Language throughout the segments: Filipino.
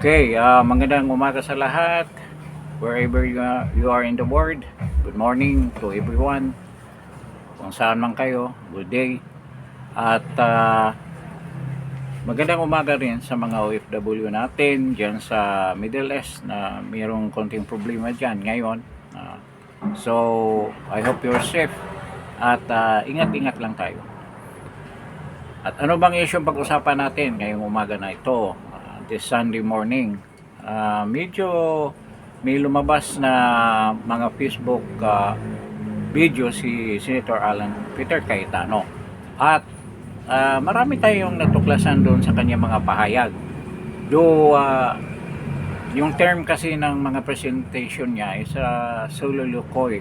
Okay, magandang umaga sa lahat. Wherever you are in the world, good morning to everyone. Kung saan man kayo, good day. At magandang umaga rin sa mga OFW natin dyan sa Middle East na mayroong konting problema dyan ngayon. So, I hope you're safe at ingat-ingat lang tayo. At ano bang issue pag-usapan natin ngayong umaga na ito, this Sunday morning? Medyo may lumabas na mga Facebook video si Senator Alan Peter Cayetano. At marami tayong natuklasan doon sa kanyang mga pahayag. Yung term kasi ng mga presentation niya is soliloquy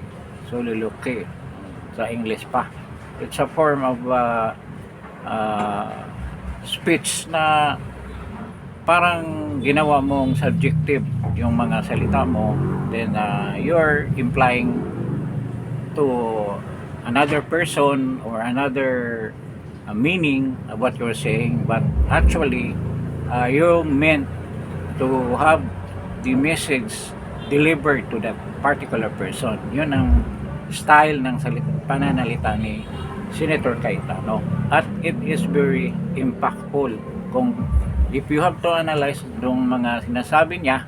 sa English pa. It's a form of speech na parang ginawa mong subjective yung mga salita mo, then you're implying to another person or another meaning of what you're saying, but actually you meant to have the message delivered to that particular person. Yun ang style ng pananalita ni Senator Cayetano, at it is very impactful. Kung if you have to analyze yung mga sinasabi niya,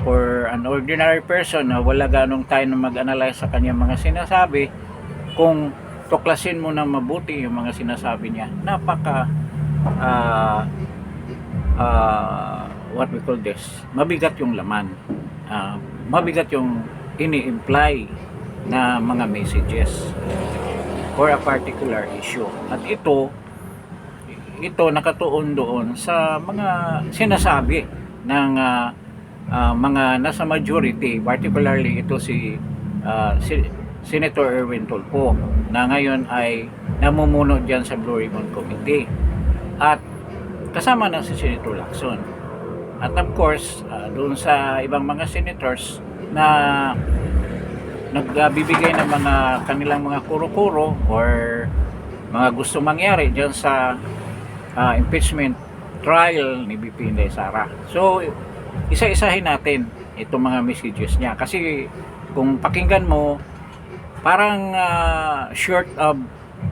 for an ordinary person na wala ganong time na mag-analyze sa kanyang mga sinasabi, kung tuklasin mo na mabuti yung mga sinasabi niya, napaka what we call this, mabigat yung laman, mabigat yung ini-imply na mga messages for a particular issue. At ito nakatuon doon sa mga sinasabi ng mga nasa majority, particularly ito si Senator Erwin Tulfo, na ngayon ay namumuno dyan sa Blue Ribbon Committee, at kasama na si Senator Lacson, at of course doon sa ibang mga senators na nagbibigay ng mga kanilang mga kuro-kuro or mga gusto mangyari dyan sa impeachment trial ni BP Inday Sara. So isa-isahin natin itong mga messages niya, kasi kung pakinggan mo, parang short of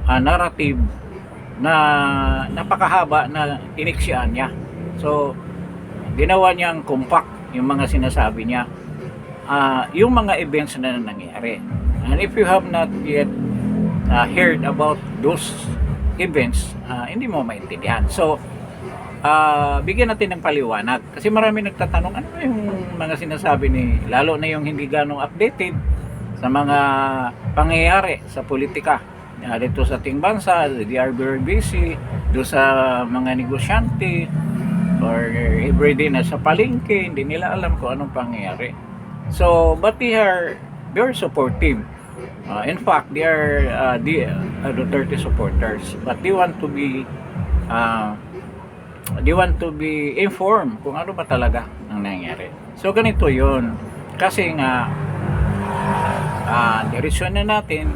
narrative na napakahaba na iniksyan niya. So ginawa niyang compact yung mga sinasabi niya, yung mga events na nangyari. And if you have not yet heard about those events, hindi mo maintindihan. So bigyan natin ng paliwanag, kasi marami nagtatanong ano yung mga sinasabi ni, lalo na yung hindi ganong updated sa mga pangyayari sa politika dito sa ating bansa. They are very busy do sa mga negosyante, or everyday na sa palengke, hindi nila alam kung anong pangyayari. So but they are very supportive. In fact, they are Duterte supporters, but they want to be informed kung ano ba talaga ang nangyayari. So ganito yun, kasi nga direksyon na natin,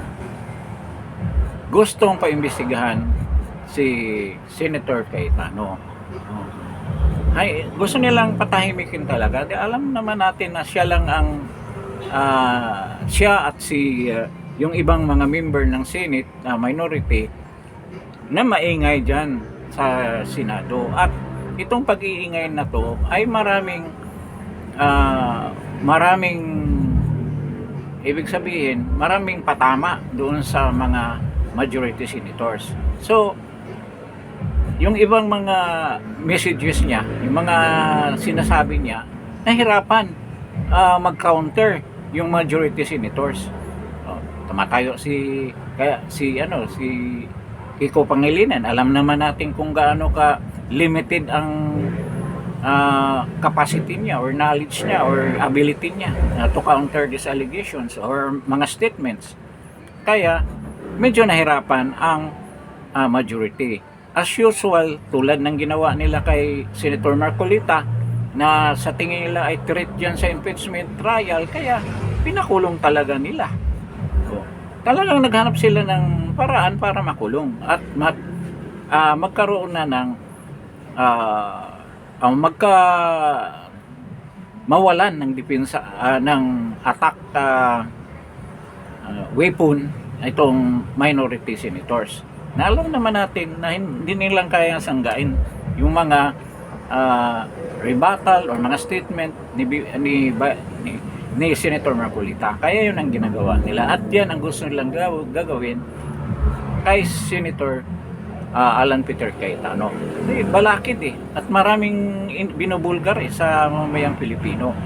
gustong paimbestigahan si Senator Cayetano. Gusto nilang patahimikin talaga. Alam naman natin na siya lang ang siya at yung ibang mga member ng Senate na minority na maingay dyan sa Senado. At itong pag-iingay na to ay maraming ibig sabihin, maraming patama doon sa mga majority senators. So yung ibang mga messages niya, yung mga sinasabi niya, nahirapan mag-counter yung majority senators. Tumatayo si Kiko Pangilinan. Alam naman natin kung gaano ka limited ang capacity niya or knowledge niya or ability niya to counter these allegations or mga statements. Kaya medyo nahirapan ang majority. As usual, tulad ng ginawa nila kay Senator Marcolita, na sa tingin nila ay threat dyan sa impeachment trial, kaya pinakulong talaga nila. So, talagang naghanap sila ng paraan para makulong at magkaroon na ng magka mawalan ng depensa ng attack weapon itong minority senators. Na alam naman natin na hindi nilang kayang sanggain yung mga rebuttal or mga statement ni Senator Marcolita. Kaya yun ang ginagawa nila at yan ang gusto nilang gagawin kay Senator Alan Peter Cayetano. Balakid at maraming binubulgar sa mamayang Pilipino.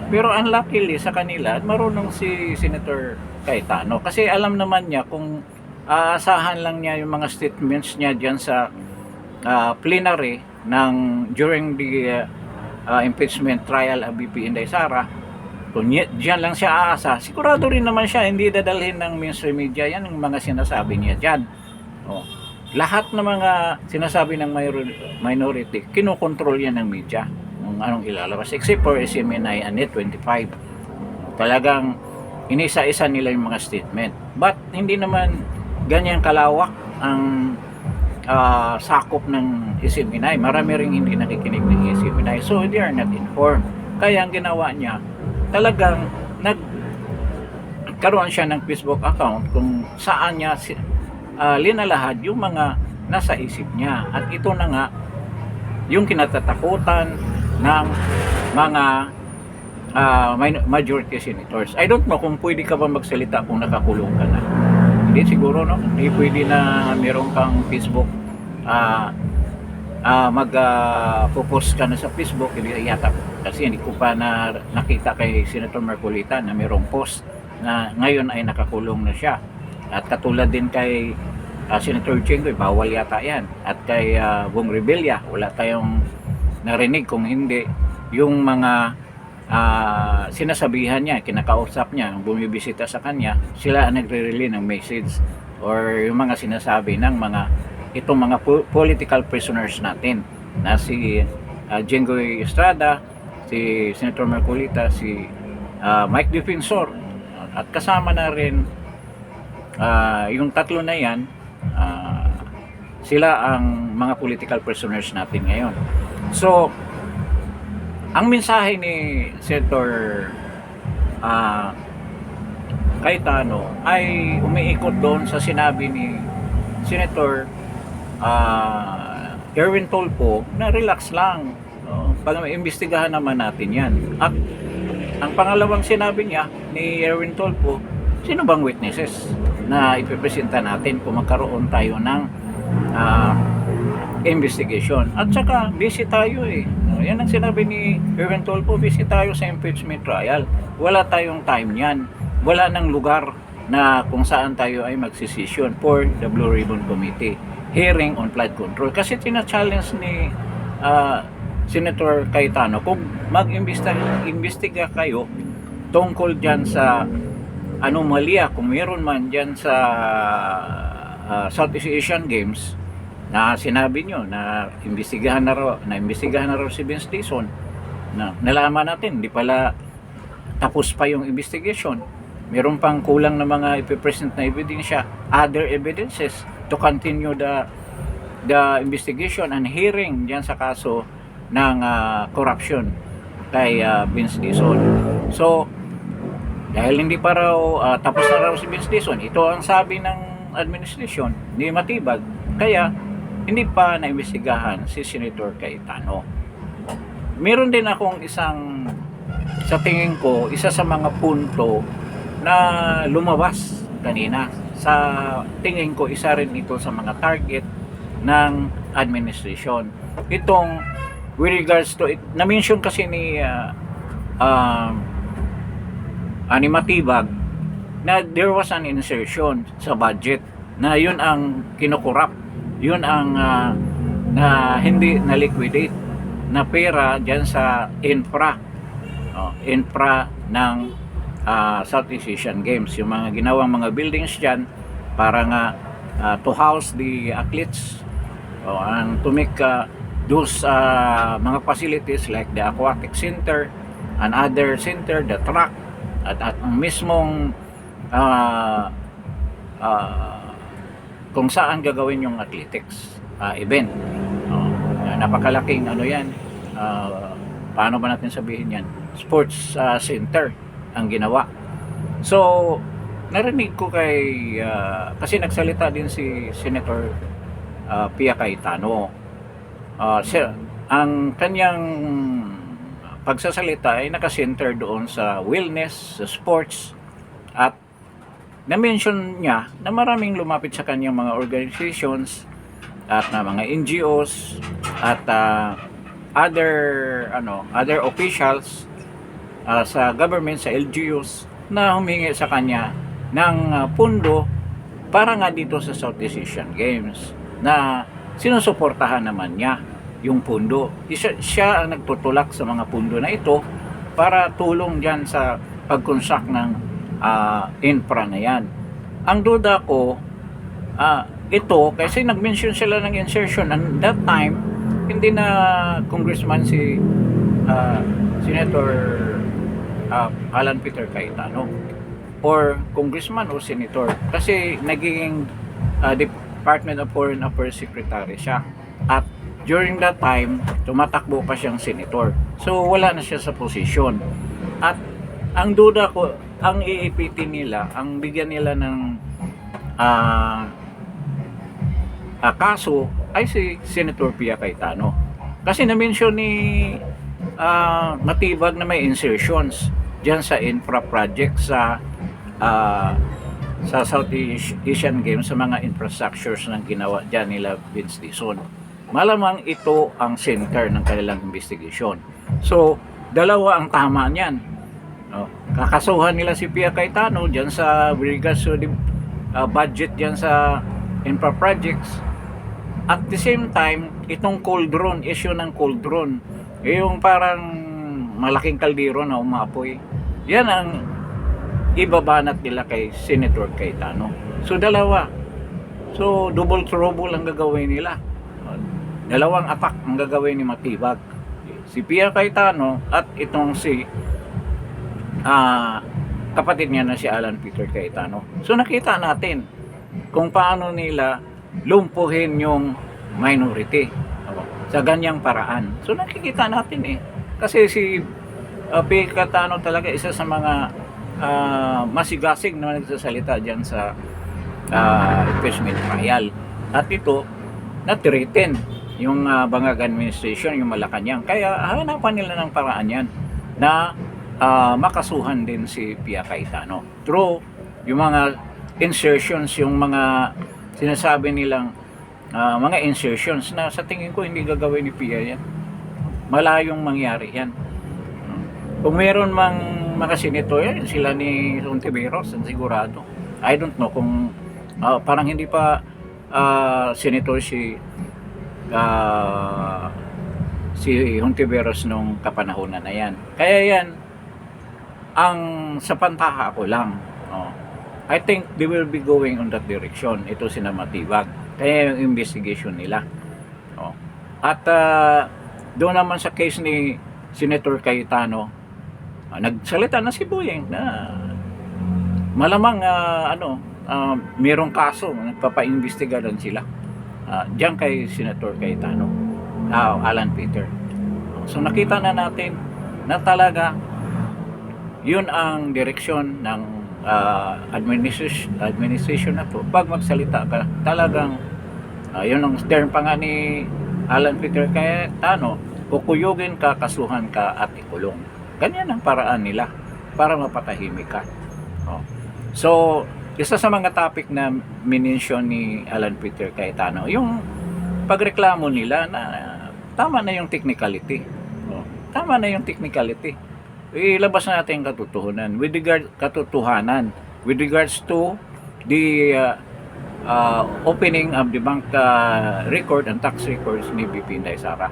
Pero unluckily sa kanila, marunong si Senator Cayetano kasi alam naman niya kung aasahan lang niya yung mga statements niya diyan sa plenary during the impeachment trial of VP Inday Sara. Kung diyan lang siya aasa, sigurado rin naman siya hindi dadalhin ng mainstream media yan yung mga sinasabi niya diyan. Lahat ng mga sinasabi ng minority, kinokontrol yan ng media kung anong ilalabas except for SMNI and Net 25. Talagang inisa-isa nila yung mga statement, but hindi naman ganyan kalawak ang sakop ng SMNI. Marami ring hindi nakikinig ng SMNI, so they are not informed. Kaya ang ginawa niya, talagang nagkaroon siya ng Facebook account kung saan niya linalahad yung mga nasa isip niya, at ito na nga yung kinatatakutan ng mga majority senators. I don't know kung pwede ka ba magsalita kung nakakulong ka na. Hindi siguro, no? Hindi pwede na meron kang Facebook mag-post ka na sa Facebook. Hindi yata, kasi hindi ko pa nakita kay Senator Marcolita na merong post na ngayon ay nakakulong na siya. At katulad din kay Senator Jinggoy, bawal yata yan. At kay Bong Revilla, wala tayong narinig kung hindi yung mga sinasabihan niya, kinakausap niya, bumibisita sa kanya, sila ang nagre-relay ng message or yung mga sinasabi ng itong mga political prisoners natin na si Jinggoy Estrada, si Senator Marcolita, si Mike Defensor, at kasama na rin yung tatlo na yan, sila ang mga political prisoners natin ngayon. So ang mensahe ni Senator Cayetano ay umiikot doon sa sinabi ni Senator Erwin Tulfo na relax lang, pag-imbestigahan naman natin yan. At ang pangalawang sinabi niya ni Erwin Tulfo, sino bang witnesses na ipipresenta natin kung magkaroon tayo ng investigation? At saka busy tayo yan ang sinabi ni Erwin Tulfo, busy tayo sa impeachment trial, wala tayong time yan, wala nang lugar na kung saan tayo ay magsisession for the Blue Ribbon Committee hearing on flood control. Kasi tina-challenge ni Senator Cayetano kung mag-imbestiga kayo tungkol dyan sa anomalya, kung meron man dyan sa Southeast Asian Games na sinabi nyo na imbestigahan na raw si Vince Dizon, na nalaman natin hindi pala tapos pa yung investigation, meron pang kulang na mga ipipresent na ebidensya, other evidences to continue the investigation and hearing dyan sa kaso ng corruption kay Vince Dizon. So dahil hindi pa raw tapos na raw si Vince Dizon, ito ang sabi ng administration, hindi matibag, kaya hindi pa naimbestigahan si Senator Cayetano. Meron din akong sa tingin ko, isa sa mga punto na lumabas kanina. Sa tingin ko, isa rin ito sa mga target ng administration. Itong with regards to it, na-mention kasi ni Matibag na there was an insertion sa budget na yun ang kinukurap, yun ang na hindi na-liquidate na pera dyan sa infra ng Southeast Asian Games, yung mga ginawang mga buildings dyan para nga to house the athletes and to make those mga facilities like the aquatic center and other center, the track, at ang mismong kung saan gagawin yung athletics event. Napakalaking yan, paano ba natin sabihin yan, sports center ang ginawa. So narinig ko kasi nagsalita din si Senator Pia Cayetano. Ang kanyang pagsasalita ay nakasenter doon sa wellness, sa sports, at na-mention niya na maraming lumapit sa kanyang mga organizations at na mga NGOs at other officials sa government, sa LGUs na humingi sa kanya ng pundo para nga dito sa Southeast Asian Games na sinusuportahan naman niya yung pundo. Siya ang nagtutulak sa mga pundo na ito para tulong dyan sa pag-construct ng infra na yan. Ang duda ko, ito, kasi nag-mention sila ng insertion, and that time, hindi na congressman si Senator Alan Peter Cayetano or congressman o senator, kasi naging Department of Foreign Affairs Secretary siya, at during that time tumatakbo pa siyang senator, so wala na siya sa posisyon. At ang duda ko, ang iipitin nila, ang bigyan nila ng kaso ay si Senator Pia Cayetano, kasi na-mention ni Matibag na may insertions dyan sa infra project sa Southeast Asian Games, sa mga infrastructures ng ginawa dyan nila Vince Dizon. Malamang ito ang center ng kanilang investigation. So dalawa ang tama niyan, no? Kakasuhan nila si Pia Cayetano dyan sa regards to budget dyan sa infra projects. At the same time, itong cauldron, issue ng cauldron, yung parang malaking kaldero na umapoy, yan ang ibabanat nila kay Senator Cayetano. So dalawa, so double trouble ang gagawin nila, dalawang attack ang gagawin ni Matibag, si Pia Cayetano at itong si kapatid niya na si Alan Peter Cayetano. So nakita natin kung paano nila lumpuhin yung minority sa ganyang paraan. So nakikita natin kasi si Pia Cayetano talaga isa sa mga masigasig na nagsasalita dyan sa impeachment trial, at ito na-threaten yung Bangag administration, yung Malacanang, kaya hanapan nila ng paraan yan na makasuhan din si Pia Cayetano through yung mga insertions, yung mga sinasabi nilang mga insertions na sa tingin ko hindi gagawin ni Pia yan. Malayong mangyari yan. Kung meron mang mga senator yan, sila ni Hontiveros, sigurado. I don't know kung parang hindi pa senator si Hontiveros nung kapanahonan na yan. Kaya yan ang sa pantaha ko lang. I think they will be going on that direction. Ito sina Matibag. Kaya yung investigation nila. At doon naman sa case ni Senator Cayetano, nagsalita na si Boyeng na malamang mayroong kaso, nagpapa-imbestiga doon sila diyan kay Senator Cayetano, Alan Peter. So nakita na natin na talaga yun ang direksyon ng administration na to. Pag magsalita ka, talagang yun ang term pa nga ni Alan Peter Cayetano, kukuyugin ka, kasuhan ka at ikulong. Ganyan ang paraan nila para mapatahimik ka. So isa sa mga topic na minensyon ni Alan Peter Cayetano, yung pagreklamo nila na tama na yung technicality. Tama na yung technicality. Ilabas natin yung katotohanan with regards to the opening of the bank record and tax records ni BP Inday Sara.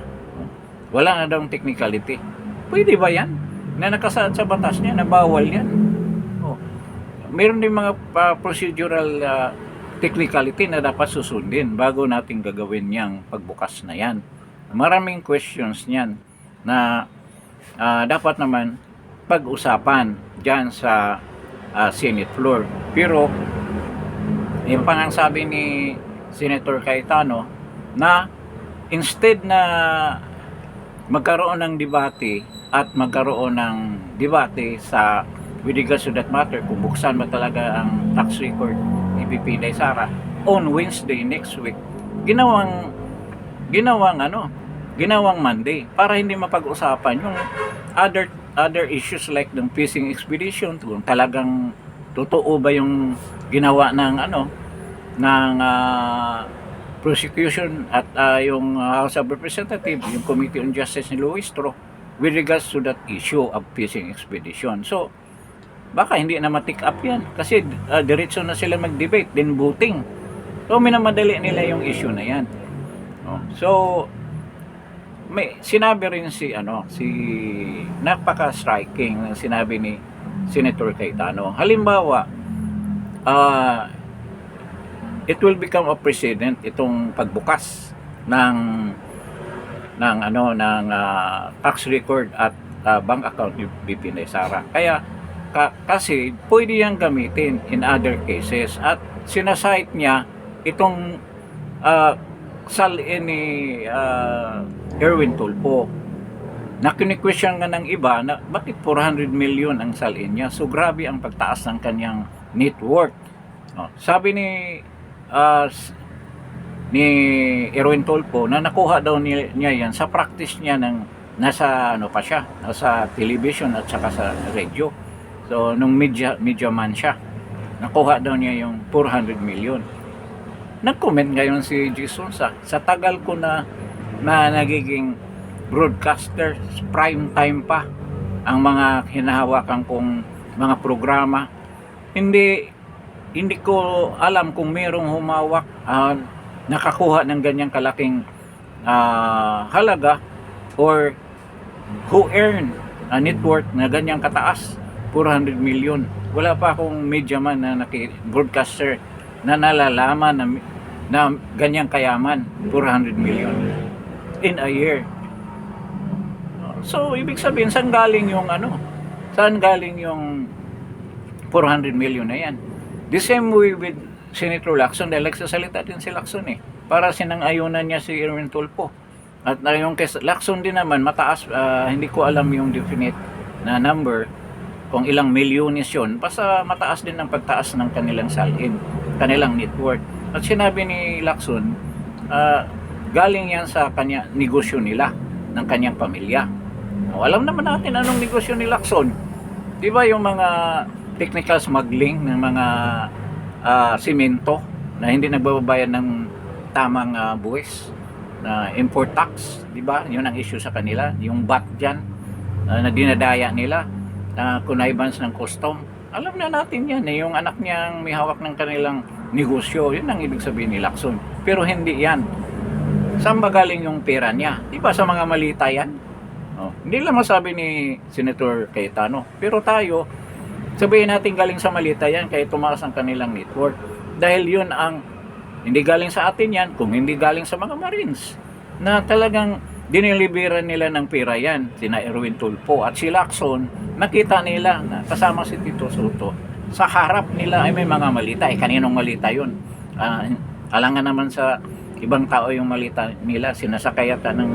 Wala na daw technicality. Pwede ba yan? Na nakasaad sa batas niya na bawal yan. Meron din mga procedural technicality na dapat susundin bago natin gagawin yang pagbukas na yan. Maraming questions niyan na dapat naman pag-usapan dyan sa Senate floor. Pero yung sabi ni Senator Cayetano na instead na magkaroon ng debate at magkaroon ng debate sa with regards to that matter kung buksan ba talaga ang tax record ni VP Inday Sara on Wednesday next week. Ginawang ginawang Monday para hindi mapag-usapan yung other issues like ng fishing expedition, kung talagang totoo ba yung ginawa ng prosecution at yung House of Representatives, yung Committee on Justice ni Luistro with regards to that issue of fishing expedition. So baka hindi na ma-take up yan kasi diretso na sila mag-debate then voting. So minamadali nila yung issue na yan. So may sinabi rin si napaka-striking ng sinabi ni Senator Cayetano. Halimbawa, it will become a precedent itong pagbukas ng tax record at bank account ni VP Inday Sara. Kaya kasi pwede yang gamitin in other cases at sinasite niya itong salin ni Erwin Tulfo na kini-question nga ng iba na bakit 400 million ang salin niya. So grabe ang pagtaas ng kanyang net worth. Sabi ni Erwin Tulfo na nakuha daw niya yan sa practice niya ng nasa television at saka sa radio. So nung media man siya, nakuha daw niya yung 400 million. Nag-comment ngayon si Jason sa tagal ko na nagiging broadcaster, prime time pa ang mga hinahawakan kong mga programa. Hindi ko alam kung merong humawak nakakuha ng ganyang kalaking halaga or who earn a net worth na ganyang kataas, 400 million. Wala pa akong media man na broadcaster na nalalaman na ganyang kayaman, 400 million in a year. So ibig sabihin saan galing yung 400 million na yan? The same way with Senator Lacson, dahil nagsasalita din si Lacson para sinang-ayunan niya si Erwin Tulfo. At yung kay Lacson din naman mataas, hindi ko alam yung definite na number kung ilang milyones yun, basta mataas din ang pagtaas ng kanilang salin, kanilang net worth. At sinabi ni Lacson, galing yan sa negosyo nila, ng kanyang pamilya. Alam naman natin anong negosyo ni Lacson. Di ba yung mga technical smuggling ng mga simento na hindi nagbabayad ng tamang buwis na import tax, di ba? Yun ang issue sa kanila, yung VAT diyan na dinadaya nila, connivance ng custom. Alam na natin yan yung anak niyang may hawak ng kanilang negosyo, yun ang ibig sabihin ni Lacson. Pero hindi yan. Saan ba galing yung pera niya? Di ba sa mga malita yan? Hindi lang masabi ni Senator Cayetano. Pero tayo, sabihin natin galing sa malita yan kaya tumaas ang kanilang net worth. Dahil yun ang hindi galing sa atin yan, kung hindi galing sa mga Marines na talagang diniliberan nila ng pera yan, sina Erwin Tulfo at si Lacson. Nakita nila na kasama si Tito Soto sa harap nila ay may mga malita. Kaninong malita yun? Alangan naman sa ibang tao yung malita nila, sinasakay yata ng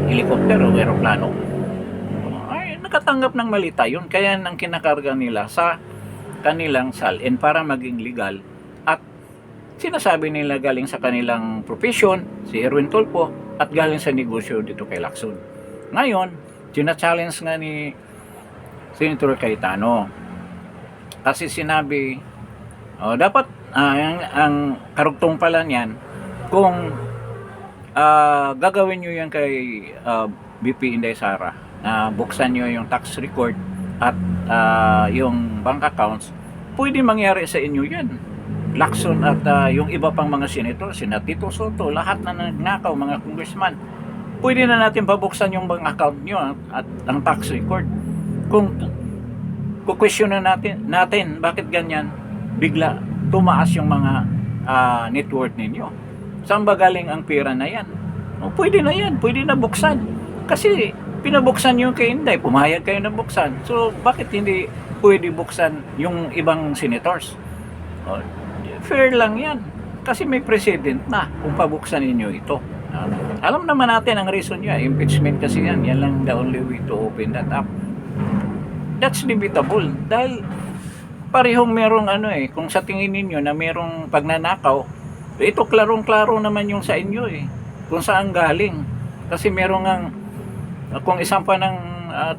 helicopter o aeroplano. Ay, nakatanggap ng malita yun, kaya nang kinakarga nila sa kanilang salin para maging legal. At sinasabi nila galing sa kanilang profession, si Erwin Tulfo, at galing sa negosyo dito kay Lacson. Ngayon, challenge nga ni Senator Cayetano kasi sinabi dapat ang karugtong pala niyan kung gagawin nyo yan kay VP Inday Sara, buksan nyo yung tax record at yung bank accounts, pwede mangyari sa inyo yan. Lacson at yung iba pang mga senator, sina Tito Soto, lahat na nagnakaw, mga congressman, pwede na natin pabuksan yung bank account nyo at ang tax record. Kung question na natin bakit ganyan bigla tumaas yung mga net worth ninyo, saan ba galing ang pera na yan? Pwede na yan, pwede na buksan kasi pinabuksan yung kay Inday, pumayag kayo na buksan. So bakit hindi pwede buksan yung ibang senators? Fair lang yan kasi may precedent na kung pabuksan ninyo ito. Alam naman natin ang reason niya, impeachment kasi yan. Yan lang the only way to open that up. That's debatable dahil parehong merong kung sa tingin ninyo na merong pagnanakaw, ito klarong-klaro naman yung sa inyo kung saan galing. Kasi merong kung isang pa ng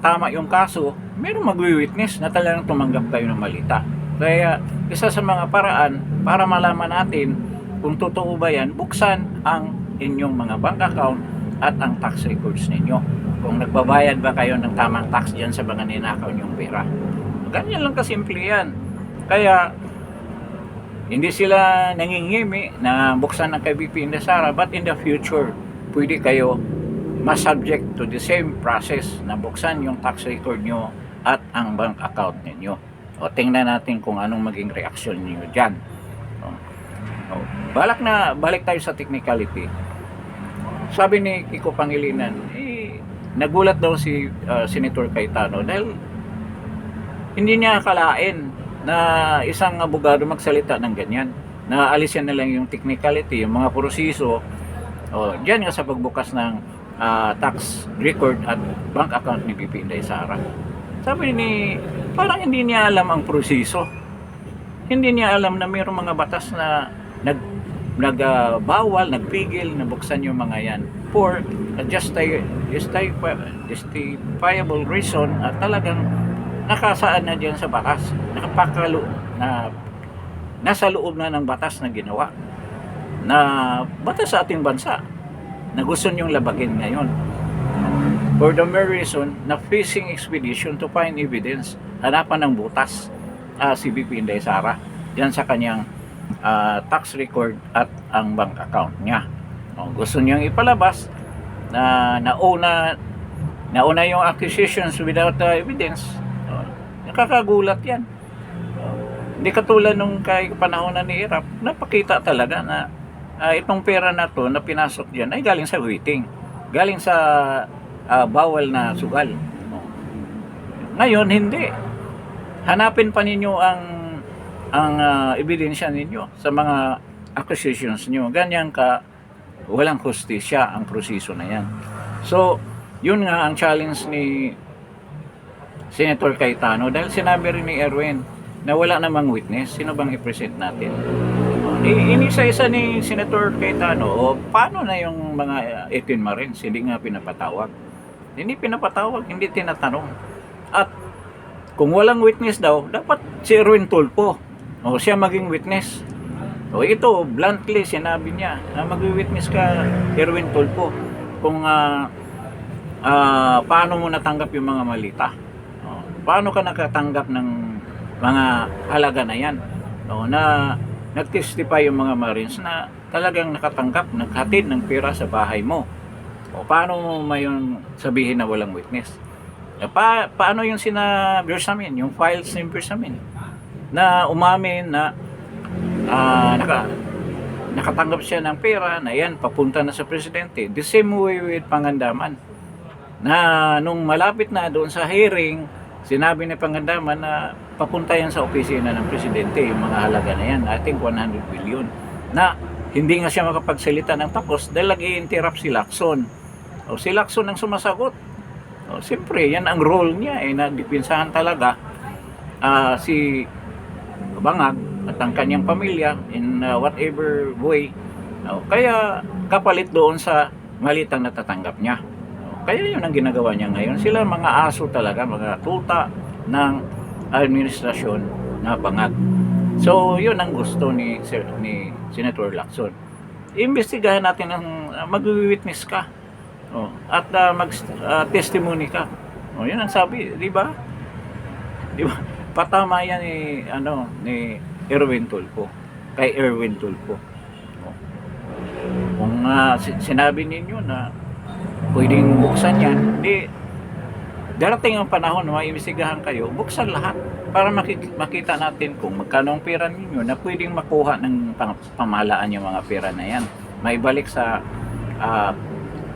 tama yung kaso, merong magwi-witness na talagang tumanggap kayo ng malita. Kaya isa sa mga paraan para malaman natin kung totoo ba yan, buksan ang inyong mga bank account at ang tax records ninyo. Kung nagbabayad ba kayo ng tamang tax dyan sa mga ninakaw nyong pera. Ganyan lang kasimple yan. Kaya hindi sila nangingimi na buksan ng kay BP Inday-Sara, but in the future pwede kayo ma-subject to the same process na buksan yung tax record nyo at ang bank account ninyo. O tingnan natin kung anong maging reaksyon niyo dyan. Balik tayo sa technicality. Sabi ni Kiko Pangilinan, nagulat daw si Senator Cayetano dahil hindi niya akalain na isang abogado magsalita ng ganyan. Na alisin na lang yung technicality, yung mga proseso. Diyan nga sa pagbukas ng tax record at bank account ni BP Inday-Sara. Sabi ni, parang hindi niya alam ang proseso. Hindi niya alam na mayroong mga batas na nagbawal, nagpigil na buksan yung mga yan for justifiable reason at talagang nakasaan na diyan sa batas, nakapakalo na nasa loob na ng batas na ginawa na batas sa ating bansa na gusto niyong labagin ngayon for the mere reason na fishing expedition to find evidence, hanapan ng butas si BP Inday-Sara diyan sa kanyang tax record at ang bank account niya. Gusto niyang ipalabas na nauna yung accusations without evidence. Nakakagulat yan. Hindi katulad nung kay panahon ni Irap, napakita talaga na itong pera na to na pinasok diyan ay galing sa waiting, galing sa bawal na sugal. Ngayon hindi. Hanapin pa ninyo ang ebidensya ninyo sa mga accusations niyo. Ganyan ka walang hustisya ang proseso na yan. So, yun nga ang challenge ni Senator Cayetano dahil sinabi rin ni Erwin na wala namang witness. Sino bang i-present natin? Inisa-isa ni Senator Cayetano, paano na yung mga 18 Marines? Hindi nga pinapatawag. Hindi pinapatawag, hindi tinatanong. At kung walang witness daw, dapat si Erwin Tulfo siya maging witness. Ito, bluntly sinabi niya na mag-witness ka, Erwin Tulfo, kung paano mo natanggap yung mga malita. Paano ka nakatanggap ng mga halaga na yan? Na nag-testify yung mga Marines na talagang nakatanggap, naghatid ng pera sa bahay mo. Paano mo mayon sabihin na walang witness? Paano yung sina Bersamin, yung files ni Bersamin, na umamin na nakatanggap siya ng pera na yan papunta na sa presidente. The same way with Pangandaman, na nung malapit na doon sa hearing, sinabi ni Pangandaman na papunta yan sa opisina ng presidente yung mga halaga na yan, I think 100 billion, na hindi nga siya makapagsalita ng tapos dahil nag-i-interrupt si Lacson. Si Lacson ang sumasagot. Siyempre yan ang role niya na dipinsahan talaga si Bangag at ang kanyang pamilya in whatever way. Kaya kapalit doon sa malitang natatanggap niya. Kaya yun ang ginagawa niya ngayon. Sila mga aso talaga, mga tuta ng administrasyon na Bangag. So yun ang gusto ni Senator Lacson. Imbestigahan natin ang mag-witness ka at mag-testimony ka. Yun ang sabi, di ba? Di ba? Patama yan ni Erwin Tulfo, kay Erwin Tulfo. Kung sinabi ninyo na pwedeng buksan yan, di darating ang panahon na maimbestigahan kayo, buksan lahat para makita natin kung magkano ang pera ninyo na pwedeng makuha ng pamahalaan yung mga pera na yan. Maibalik sa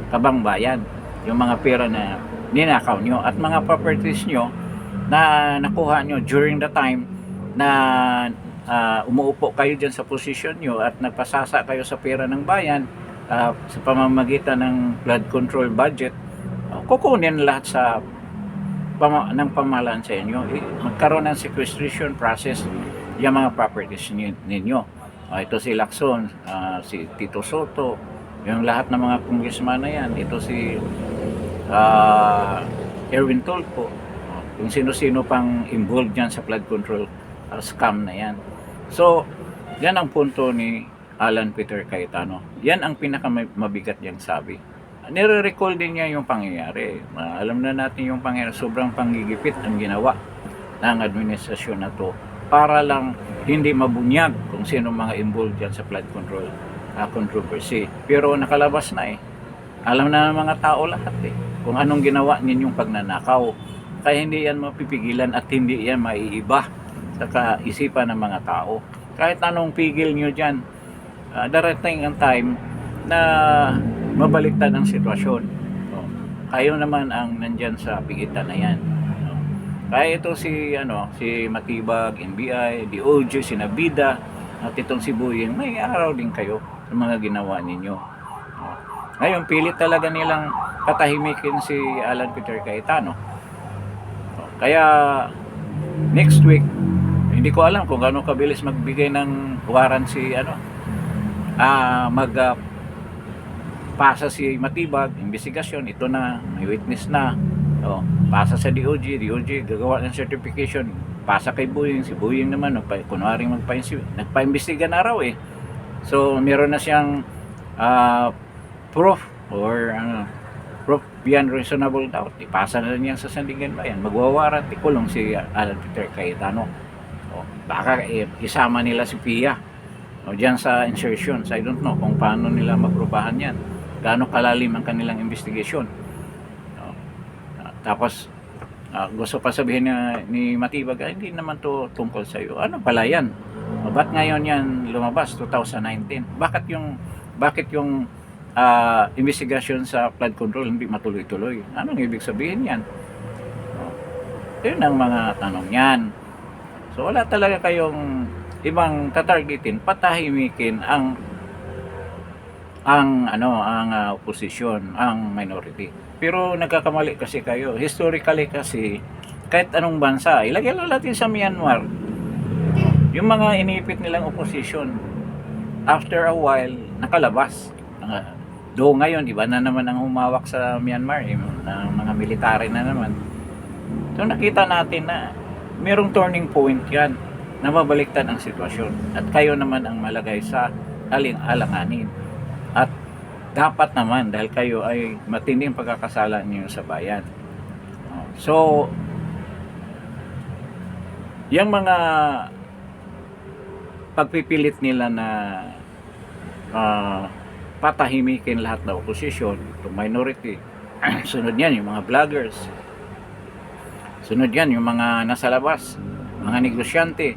kabangbayan yung mga pera na ninakaw nyo at mga properties nyo na nakuha nyo during the time na umuupo kayo dyan sa posisyon nyo at nagpasasa kayo sa pera ng bayan sa pamamagitan ng flood control budget, kukunin lahat ng pamahalaan sa inyo. Magkaroon ng sequestration process yung mga properties ninyo. Ito si Lacson, si Tito Soto, yung lahat ng mga congressman na yan. Ito si Erwin Tulfo, kung sino-sino pang involved dyan sa flood control scam na yan. So, yan ang punto ni Alan Peter Cayetano. Yan ang pinakamabigat niyang sabi. Nire-recall din niya yung pangyayari. Alam na natin yung pangyayari. Sobrang panggigipit ang ginawa ng administrasyon na to para lang hindi mabunyag kung sino mga involved dyan sa flood control controversy. Pero nakalabas na eh. Alam na ng mga tao lahat eh kung anong ginawa ninyong pagnanakaw. Kaya hindi yan mapipigilan at hindi yan maiiba sa kaisipan ng mga tao. Kahit anong pigil nyo dyan, darating ang time na mabaliktad ang sitwasyon. Kayo naman ang nandyan sa pigitan na yan. Kaya ito si Matibag, NBI, DOJ, Sinabida, at itong si Buying, may araw din kayo sa mga ginawa ninyo. Ngayon, pilit talaga nilang patahimikin si Alan Peter Cayetano. Kaya next week, hindi ko alam kung gaano kabilis magbigay ng warrant si pasa si Matibag, investigasyon, ito na, may witness na. Pasa sa DOJ gagawa ng certification, pasa kay Buying, si Buying naman kunwaring nagpa-imbestiga na raw eh. So meron na siyang proof or proof beyond reasonable doubt, ipasa na niya sa Sandigan Bayan, magwawarant, ikulong si Alan Peter Cayetano. Baka isama nila si Pia diyan sa insertions. I don't know kung paano nila maprubahan yan, gaano kalalim ang kanilang investigation. Tapos gusto pa sabihin ni Matibag, hindi naman to tungkol sa iyo. Ano pala yan? Ba't ngayon yan lumabas 2019? Bakit yung investigation sa flood control hindi matuloy-tuloy? Anong ibig sabihin yan? Yun ang mga tanong yan. So wala talaga kayong ibang tatargetin, patahimikin ang opposition, ang minority. Pero nagkakamali kasi kayo. Historically kasi, kahit anong bansa, ilagay lang natin sa Myanmar, yung mga inipit nilang opposition, after a while, nakalabas. Do ngayon, iba na naman ang humawak sa Myanmar, mga military na naman. So nakita natin na merong turning point yan, na mabaliktad ang sitwasyon. At kayo naman ang malagay sa aling-alanganin. At dapat naman, dahil kayo ay matinding pagkakasala niyo sa bayan. So, yung mga pagpipilit nila na patahimikin lahat ng opposition, itong minority, sunod yan yung mga vloggers, sunod yan yung mga nasa labas, mga negosyante,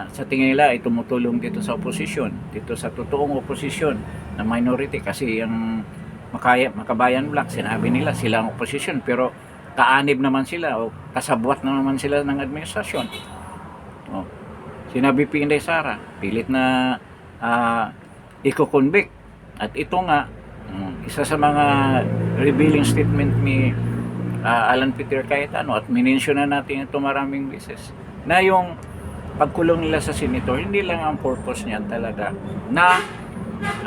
sa tingin nila ay tumutulong dito sa opposition, dito sa totoong opposition na minority, kasi yung Makabayan Black, sinabi nila sila ang opposition, pero kaanib naman sila o kasabwat naman sila ng administrasyon. Sinabi Inday Sara, pilit na i-convict. At ito nga, isa sa mga revealing statement ni Alan Peter Cayetano, at minensyon na natin ito maraming beses, na yung pagkulong nila sa senator, hindi lang ang purpose niyan talaga na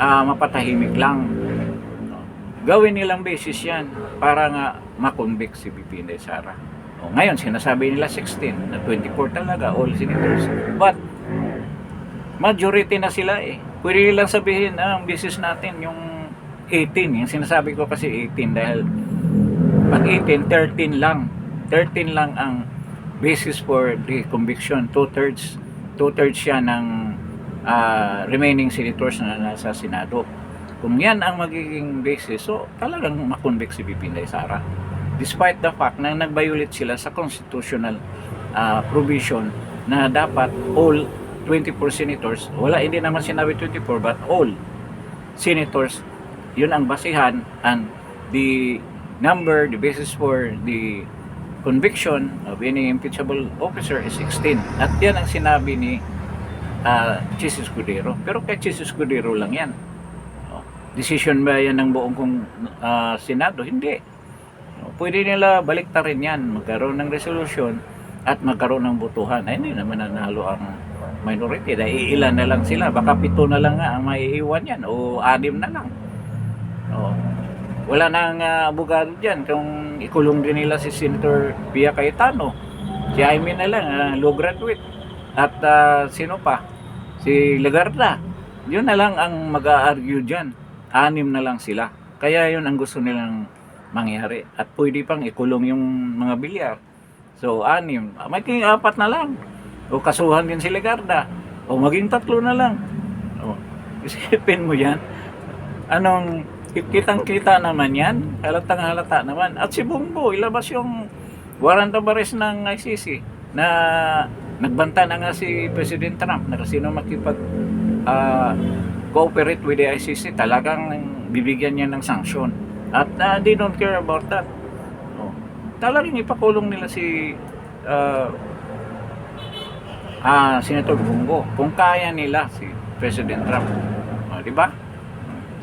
mapatahimik lang. Gawin nilang basis yan para nga makonvict si BP Inday Sara. Ngayon, sinasabi nila 16, na 24 talaga, all senators. But, majority na sila eh. Pwede lang sabihin, ang basis natin yung 18. Yung sinasabi ko kasi 18 dahil pag 18, 13 lang. 13 lang ang basis for the conviction. Two-thirds siya ng remaining senators na nasa Senado. Kung yan ang magiging basis, so talagang makonvict si BP Inday Sara. Despite the fact na nag-violate sila sa constitutional provision na dapat all 24 senators, hindi naman sinabi 24, but all senators, yun ang basihan, and the basis for the conviction of any impeachable officer is 16. At yan ang sinabi ni Chis Escudero. Pero kay Chis Escudero lang yan. Decision ba yan ng buong Senado? Hindi. Pwede nila baliktarin yan, magkaroon ng resolution at magkaroon ng botohan. Ay, hindi naman nanalo ang minority. Dahil ilan na lang sila. Baka 7 na lang nga ang maiiwan yan o 6 na lang. Wala nang abogado dyan. Kung ikulong din nila si Senator Pia Cayetano, si Jaime na lang, law graduate. At sino pa? Si Legarda. Yun na lang ang mag-a-argue dyan. 6 na lang sila. Kaya yun ang gusto nilang mangyari. At pwede pang ikulong yung mga bilyar. So, 6. Maging 4 na lang. O kasuhan din si Legarda. O maging 3 na lang. O, isipin mo yan. Anong kitang-kita naman yan. Halatang-halata naman. At si Bongo, ilabas yung warrant of arrest ng ICC na nagbanta na nga si President Trump na sino makipag cooperate with the ICC, talagang bibigyan niya ng sanction. At they don't care about that. Talagang ipakulong nila si Senator Bongo kung kaya nila si President Trump. Di ba?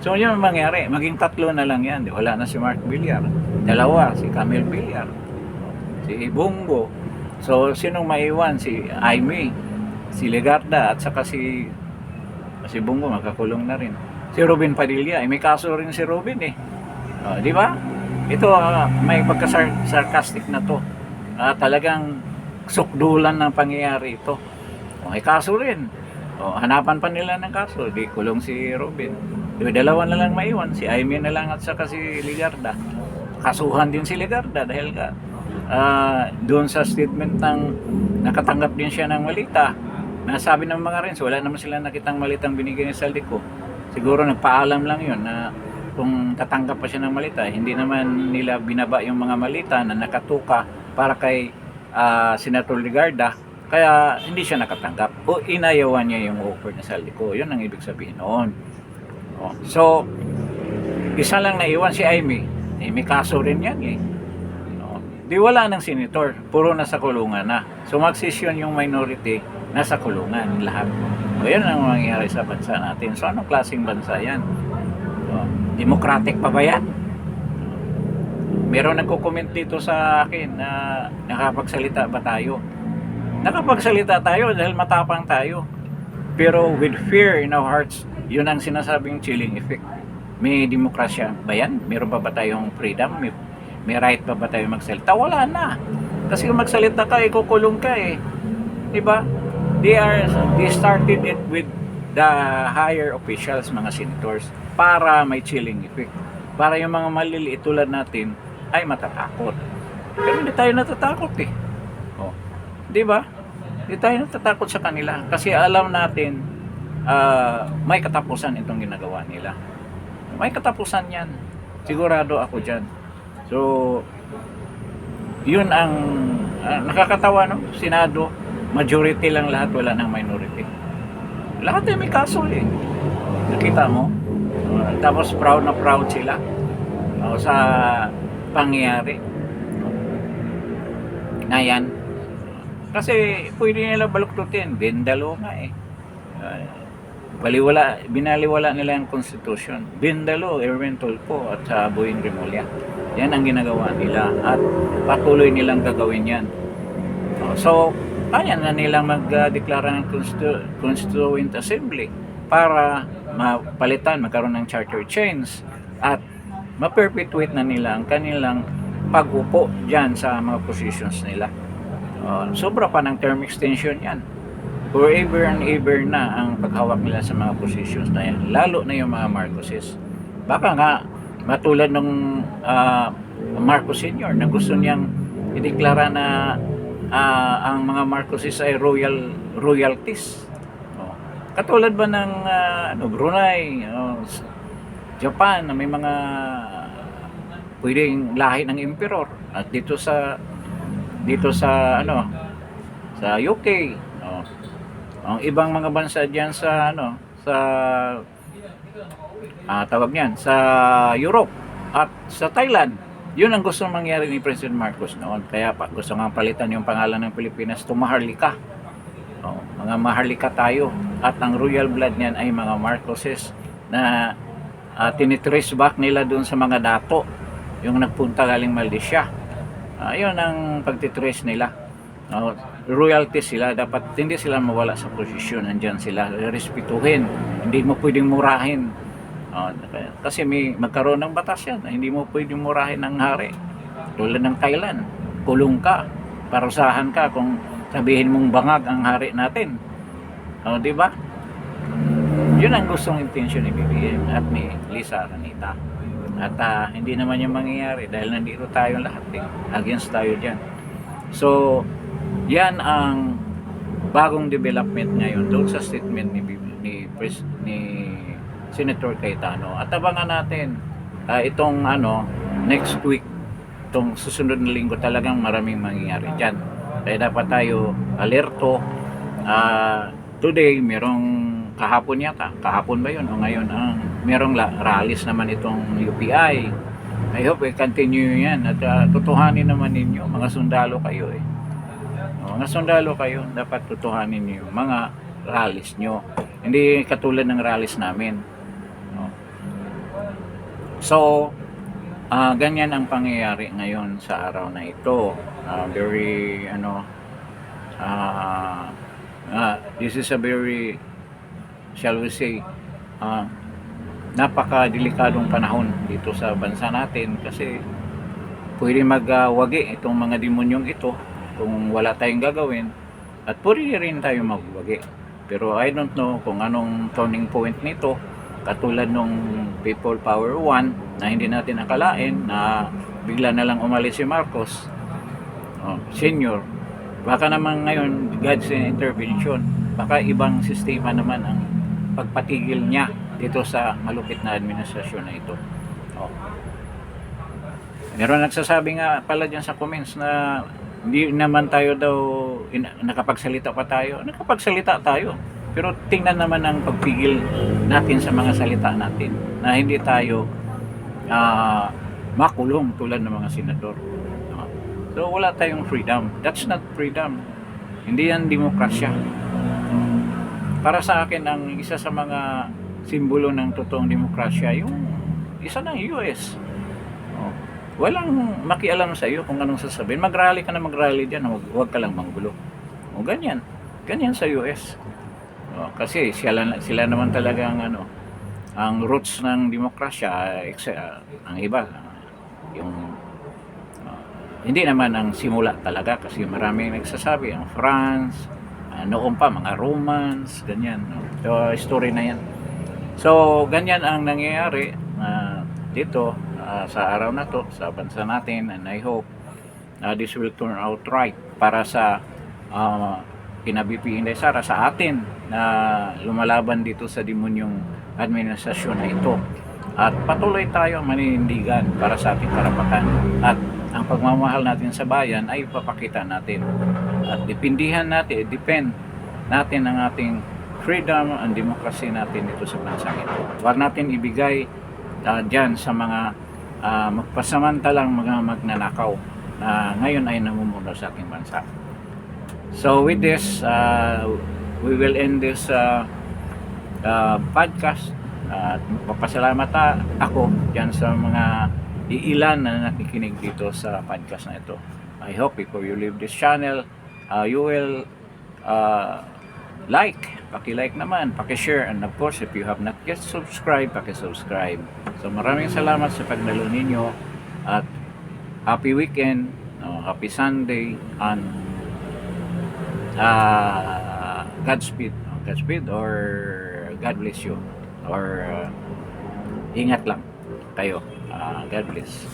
So yun ang mangyari, maging 3 na lang yan. Wala na si Mark Villar, 2 si Camille Villar, si Bongo. So sinong maiwan? Si Jaime, si Legarda, at saka si Bongo magkakulong na rin. Si Robin Padilla, may kaso rin si Robin eh. Di ba? Ito may pagka-sarcastic na to. Talagang sukdulan ng pangyayari ito. May kaso rin. Hanapan pa nila ng kaso, di kulong si Robin. 2 na lang maiwan, si Jaime na lang at saka si Legarda. Kasuhan din si Legarda dahil doon sa statement ng nakatanggap din siya ng malita. Nasabi ng mga Rens, wala naman sila nakitang malitang binigay ni Saldico. Siguro nagpaalam lang yun na kung tatanggap pa siya ng malita, hindi naman nila binaba yung mga malita na nakatuka para kay Senator Legarda, kaya hindi siya nakatanggap o inayawan niya yung offer ni Saldico. Yun ang ibig sabihin noon. So isa lang naiwan si Jaime, may kaso rin yan eh. Di wala ng senator, puro nasa kulungan na. So magsisyon yung minority, nasa kulungan lahat. Yan ang mangyayari sa bansa natin. So anong klaseng bansa yan? Democratic pa ba yan? Meron nagko-comment dito sa akin na nakapagsalita ba tayo? Nakapagsalita tayo dahil matapang tayo. Pero with fear in our hearts, yun ang sinasabing chilling effect. May demokrasya ba yan? Meron pa ba tayong freedom? May right pa ba tayo magsalita? Wala na. Kasi kung magsalita ka, ikukulong ka eh. Diba? They started it with the higher officials, mga senators, para may chilling effect. Para yung mga maliliit tulad natin ay matatakot. Pero hindi tayo natatakot eh. Diba? Hindi tayo natatakot sa kanila. Kasi alam natin may katapusan itong ginagawa nila. May katapusan yan. Sigurado ako dyan. So, yun ang nakakatawa, no? Senado, majority lang lahat, wala ng minority. Lahat ay may kaso eh. Nakita mo? Tapos proud na proud sila sa pangyayari na yan. Kasi pwede nila baluktutin. Bendalo nga eh. Binaliwala nila yung constitution. Bendalo, Erwin Tulfo at Boying Remulla. Yan ang ginagawa nila at patuloy nilang gagawin yan. So, kaya na nilang magdeklara ng Constituent Assembly para mapalitan, magkaroon ng charter change at ma-perpetuate na nila ang kanilang pag-upo dyan sa mga positions nila. Sobra pa ng term extension yan. Forever and ever na ang paghawak nila sa mga positions na yan. Lalo na yung mga Marcoses. Baka nga, matulad ng Marcos Sr. na gusto niyang ideklara na ang mga Marcoses ay royalties. Katulad ba ng Brunei, Japan na may mga pwedeng lahi ng emperor at dito sa UK, ang ibang mga bansa diyan sa tawag niyan sa Europe at sa Thailand. Yun ang gusto mangyari ni President Marcos noon. Kaya gusto nga palitan yung pangalan ng Pilipinas to Maharlika. Mga Maharlika tayo. At ang royal blood niyan ay mga Marcoses na tinitrace back nila dun sa mga dato yung nagpunta galing Malaysia. Yun ang pagtitrace nila. Royalty sila, dapat hindi sila mawala sa posisyon, andyan sila, respetuhin, hindi mo pwedeng murahin. Kasi may magkaroon ng batas yan, hindi mo pwedeng murahin ng hari. Tulad ng Thailand, kulong ka, parusahan ka kung sabihin mong bangag ang hari natin. Di ba? Yun ang gustong intention ni BBM at ni Lisa Araneta. At hindi naman yung mangyayari dahil nandito tayo lahat, against tayo dyan. So yan ang bagong development ngayon doon sa statement ni Senator Cayetano. At abangan natin itong next week, itong susunod na linggo, talagang maraming mangyayari dyan. Kaya dapat tayo alerto. Today merong kahapon ba yun o ngayon merong rallies naman itong UPI. I hope continue yan at tutuhanin naman ninyo, mga sundalo kayo mga sundalo kayo, dapat tutuhanin niyo mga rallies nyo, hindi katulad ng rallies namin. So ganyan ang pangyayari ngayon sa araw na ito. Very this is a very, shall we say, napaka-delikadong panahon dito sa bansa natin kasi pwede magwagi itong mga demonyong ito kung wala tayong gagawin, at pwede rin tayo magwagi. Pero I don't know kung anong turning point nito, katulad nung People Power 1 na hindi natin akalain na bigla na lang umalis si Marcos Senior. Baka naman ngayon God's intervention, baka ibang sistema naman ang pagpatigil niya dito sa malupit na administrasyon na ito. Meron nagsasabi nga pala dyan sa comments na hindi naman tayo daw nakapagsalita pa tayo. Nakapagsalita tayo, pero tingnan naman ang pagpigil natin sa mga salita natin na hindi tayo makulong tulad ng mga senador. So wala tayong freedom. That's not freedom. Hindi yan demokrasya. Para sa akin, ang isa sa mga simbolo ng totoong demokrasya, yung isa ng US. Walang makialam sa iyo kung anong sasabihin. Mag-rally ka na mag-rally dyan, huwag ka lang manggulo. Ganyan. Ganyan sa US. Kasi sila naman talaga ang roots ng demokrasya. Ang iba, yung hindi naman ang simula talaga, kasi maraming nagsasabi ang France, noon pa mga Romans, ganyan. So story na yan. So ganyan ang nangyayari dito sa araw na to sa bansa natin, and I hope this will turn out right para sa kina BP Inday Sara, sa atin na lumalaban dito sa demonyong administrasyon na ito. At patuloy tayo maninindigan para sa ating karapatan, at ang pagmamahal natin sa bayan ay ipapakita natin, at depend natin ang ating freedom and democracy natin dito sa bansa ito. Huwag natin ibigay dyan sa mga magpasamantalang mga magnanakaw na ngayon ay namumuno sa ating bansa. So with this, we will end this podcast. At magpapasalamat ako dyan sa mga iilan na nakikinig dito sa podcast na ito. I hope before you leave this channel, you will paki-like naman, paki-share, and of course, if you have not yet subscribed, paki-subscribe. So maraming salamat sa pagdalo ninyo, at happy weekend, happy Sunday, and Godspeed or God bless you, or ingat lang kayo. God bless.